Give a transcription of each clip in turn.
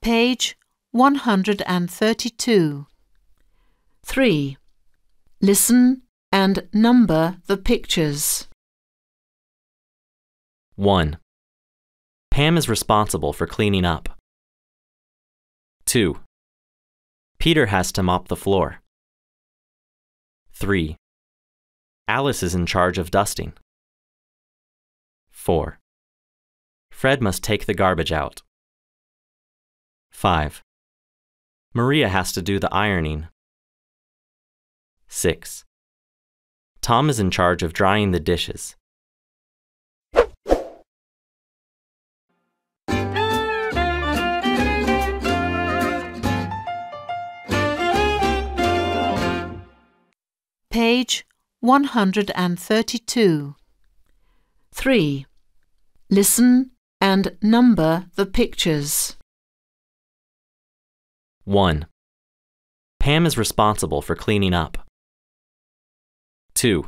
Page 132. 3. Listen and number the pictures. 1. Pam is responsible for cleaning up. 2. Peter has to mop the floor. 3. Alice is in charge of dusting. 4. Fred must take the garbage out. 5. Maria has to do the ironing. 6. Tom is in charge of drying the dishes. Page 132. 3. Listen and number the pictures. 1. Pam is responsible for cleaning up. 2.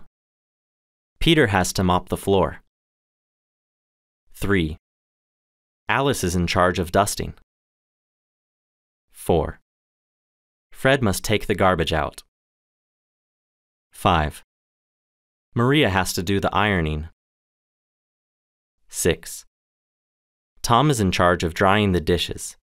Peter has to mop the floor. 3. Alice is in charge of dusting. 4. Fred must take the garbage out. 5. Maria has to do the ironing. 6. Tom is in charge of drying the dishes.